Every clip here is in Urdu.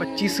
25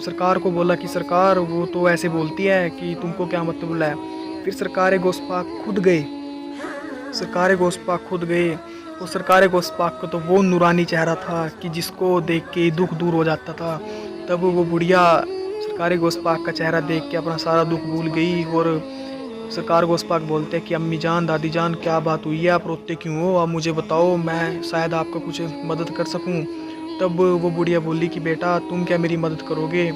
سرکار کو بولا کہ سرکار وہ تو ایسے بولتی ہے کہ تم کو کیا مطلب ہے. پھر سرکار غوث پاک خود گئے. سرکار غوث پاک خود گئے اور سرکار غوث پاک کو تو وہ نورانی چہرہ تھا کہ جس کو دیکھ کے دکھ دور ہو جاتا تھا. تب وہ بڑھیا سرکار غوث پاک کا چہرہ دیکھ کے اپنا سارا دکھ بھول گئی اور سرکار غوث پاک بولتے ہیں کہ امی جان دادی جان کیا بات ہوئی ہے, آپ روتے کیوں ہو, آپ مجھے بتاؤ میں شاید آپ کا کچھ مدد کر سکوں. تب وہ بڑھیا بولی کہ بیٹا تم کیا میری مدد کرو گے,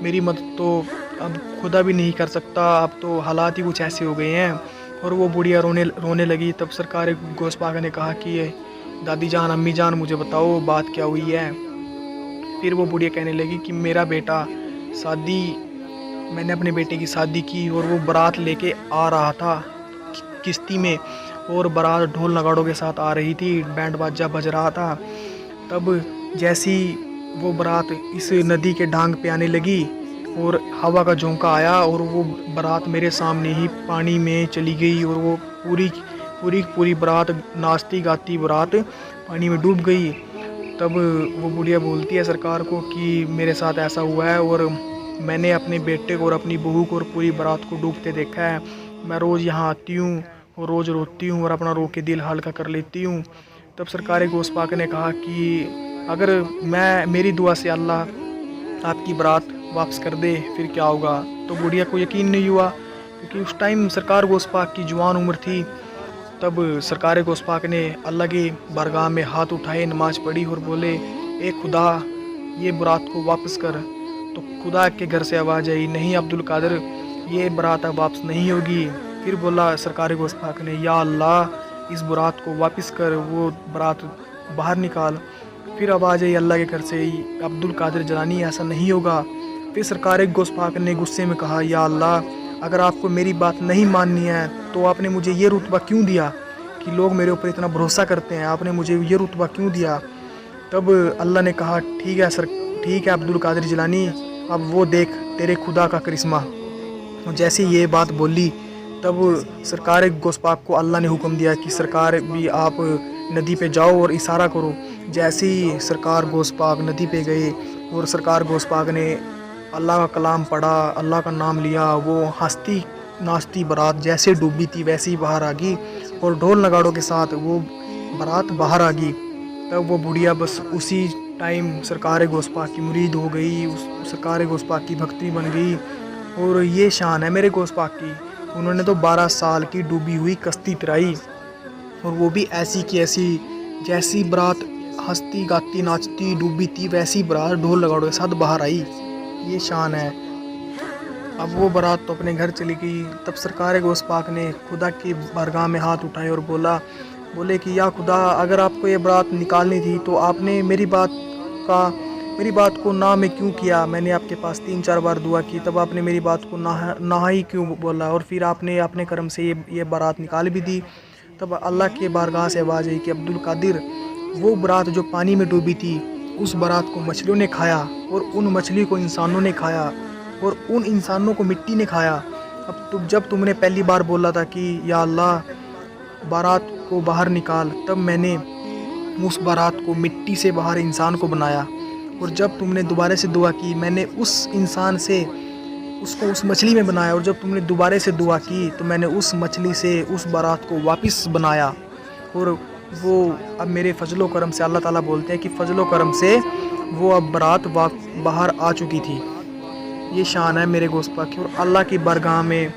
میری مدد تو اب خدا بھی نہیں کر سکتا, اب تو حالات ہی کچھ ایسے ہو گئے ہیں. اور وہ بڑھیا رونے لگی. تب سرکار غوث پاک نے کہا کہ دادی جان امی جان مجھے بتاؤ بات کیا ہوئی ہے. پھر وہ بڑھیا کہنے لگی کہ میرا بیٹا شادی, میں نے اپنے بیٹے کی شادی کی اور وہ بارات لے کے آ رہا تھا کشتی میں, اور بارات ڈھول نگاڑوں کے ساتھ آ رہی تھی, بینڈ باجہ بج رہا تھا. تب جیسی وہ بارات اس ندی کے ڈھانگ پہ آنے لگی اور ہوا کا جھونکا آیا اور وہ بارات میرے سامنے ہی پانی میں چلی گئی اور وہ پوری بارات ناچتی گاتی بارات پانی میں ڈوب گئی. تب وہ بڑھیا بولتی ہے سرکار کو کہ میرے ساتھ ایسا ہوا ہے اور میں نے اپنے بیٹے کو اور اپنی بہو کو اور پوری بارات کو ڈوبتے دیکھا ہے. میں روز یہاں آتی ہوں اور روز روتی ہوں اور اپنا رو کے دل ہلکا کر لیتی ہوں. تب سرکار غوث پاک نے کہا کہ اگر میری دعا سے اللہ آپ کی بارات واپس کر دے پھر کیا ہوگا. تو بڑھیا کو یقین نہیں ہوا کیونکہ اس ٹائم سرکار غوث پاک کی جوان عمر تھی. تب سرکار غوث پاک نے اللہ کی بارگاہ میں ہاتھ اٹھائے, نماز پڑھی اور بولے اے خدا یہ بارات کو واپس کر. تو خدا کے گھر سے آواز آئی نہیں عبد القادر یہ بارات اب واپس نہیں ہوگی. پھر بولا سرکار غوث پاک نے یا اللہ اس بارات کو واپس کر, وہ بارات باہر نکال. پھر آواز آئی اللہ کے گھر سے عبد القادر جیلانی ایسا نہیں ہوگا. پھر سرکار غوث پاک نے غصے میں کہا یا اللہ اگر آپ کو میری بات نہیں ماننی ہے تو آپ نے مجھے یہ رتبہ کیوں دیا کہ لوگ میرے اوپر اتنا بھروسہ کرتے ہیں, آپ نے مجھے یہ رتبہ کیوں دیا. تب اللہ نے کہا ٹھیک ہے عبد القادر جیلانی اب وہ دیکھ تیرے خدا کا کرشمہ. جیسے یہ بات بولی تب سرکار غوث پاک کو اللہ نے حکم دیا کہ سرکار بھی آپ ندی پہ جاؤ اور اشارہ کرو. جیسے ہی سرکار غوث پاک ندی پہ گئے اور سرکار غوث پاک نے اللہ کا کلام پڑھا, اللہ کا نام لیا, وہ ہنستی ناچتی بارات جیسے ڈوبی تھی ویسے ہی باہر آ گئی اور ڈھول نگاڑوں کے ساتھ وہ بارات باہر آ گئی. تب وہ بڑھیا بس اسی ٹائم سرکار غوث پاک کی مرید ہو گئی, سرکار غوث پاک کی بھکتی بن گئی. اور یہ شان ہے میرے غوث پاک کی, انہوں نے تو 12 سال کی ڈوبی ہوئی کشتی ترائی اور وہ بھی ایسی کی ایسی جیسی بارات ہنستی گاتی ناچتی ڈوبی تھی ویسی بارات ڈھول نگاڑوں کے ساتھ باہر آئی. یہ شان ہے. اب وہ بارات تو اپنے گھر چلی گئی. تب سرکار غوث پاک نے خدا کی بارگاہ میں ہاتھ اٹھائے اور بولے کہ یا خدا اگر آپ کو یہ بارات نکالنی تھی تو آپ نے میری بات کو نہ میں کیوں کیا. میں نے آپ کے پاس 3-4 بار دعا کی تب آپ نے میری بات کو نہ ہی کیوں بولا اور پھر آپ نے اپنے کرم سے یہ بارات نکال بھی دی. تب اللہ کے بارگاہ سے آواز آئی کہ عبد القادر وہ بارات جو پانی میں ڈوبی تھی اس بارات کو مچھلیوں نے کھایا اور ان مچھلی کو انسانوں نے کھایا اور ان انسانوں کو مٹی نے کھایا. اب جب تم نے پہلی بار بولا تھا کہ یا اللہ بارات کو باہر نکال تب میں نے اس بارات کو مٹی سے باہر انسان کو بنایا, اور جب تم نے دوبارہ سے دعا کی میں نے اس انسان سے اس کو اس مچھلی میں بنایا, اور جب تم نے دوبارہ سے دعا کی تو میں نے اس مچھلی سے اس بارات کو واپس بنایا. اور وہ اب میرے فضل و کرم سے اللہ تعالیٰ بولتے ہیں کہ فضل و کرم سے وہ اب بارات باہر آ چکی تھی. یہ شان ہے میرے غوث پاک کی, اور اللہ کی بارگاہ میں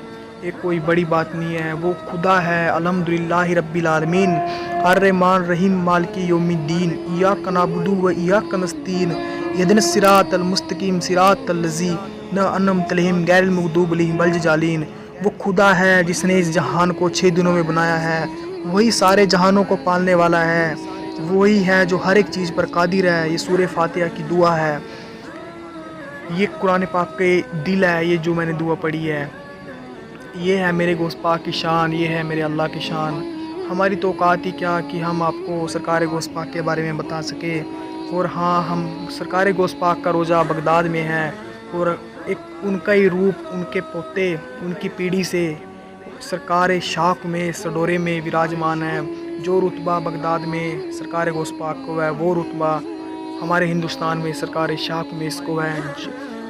ایک کوئی بڑی بات نہیں ہے. وہ خدا ہے الحمدللہ رب العالمین الرحمن الرحیم مالک یوم الدین ایاک نعبد و ایاک نستعین اهدنا الصراط المستقیم صراط الذین انعمت علیہم غیر المغضوب علیہم ولا الضالین. وہ خدا ہے جس نے اس جہان کو 6 دنوں میں بنایا ہے, وہی سارے جہانوں کو پالنے والا ہے, وہی ہے جو ہر ایک چیز پر قادر ہے. یہ سورہ فاتحہ کی دعا ہے, یہ قرآن پاک کے دل ہے, یہ جو میں نے دعا پڑھی ہے. یہ ہے میرے غوث پاک کی شان, یہ ہے میرے اللہ کی شان. ہماری تو اوقات ہی کیا کہ ہم آپ کو سرکار غوث پاک کے بارے میں بتا سکے. اور ہاں ہم سرکار غوث پاک کا روضہ بغداد میں ہے, اور ایک ان کا ہی روپ ان کے پوتے ان کی پیڑھی سے سرکار شاک میں سڈورے میں وراجمان ہے. جو رتبہ بغداد میں سرکار غوث پاک کو ہے وہ رتبہ ہمارے ہندوستان میں سرکار شاک میں اس کو ہے.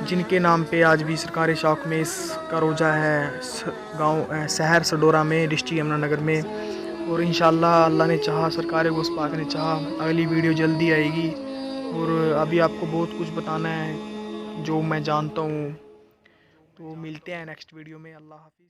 جن کے نام پہ آج بھی سرکار شوق میں اس کا روزہ ہے گاؤں شہر سڈورہ میں ڈسٹرکٹ یمنا نگر میں. اور انشاءاللہ اللہ نے چاہا سرکار گوشت پاک نے چاہا اگلی ویڈیو جلدی آئے گی. اور ابھی آپ کو بہت کچھ بتانا ہے جو میں جانتا ہوں. تو ملتے ہیں نیکسٹ ویڈیو میں. اللہ حافظ.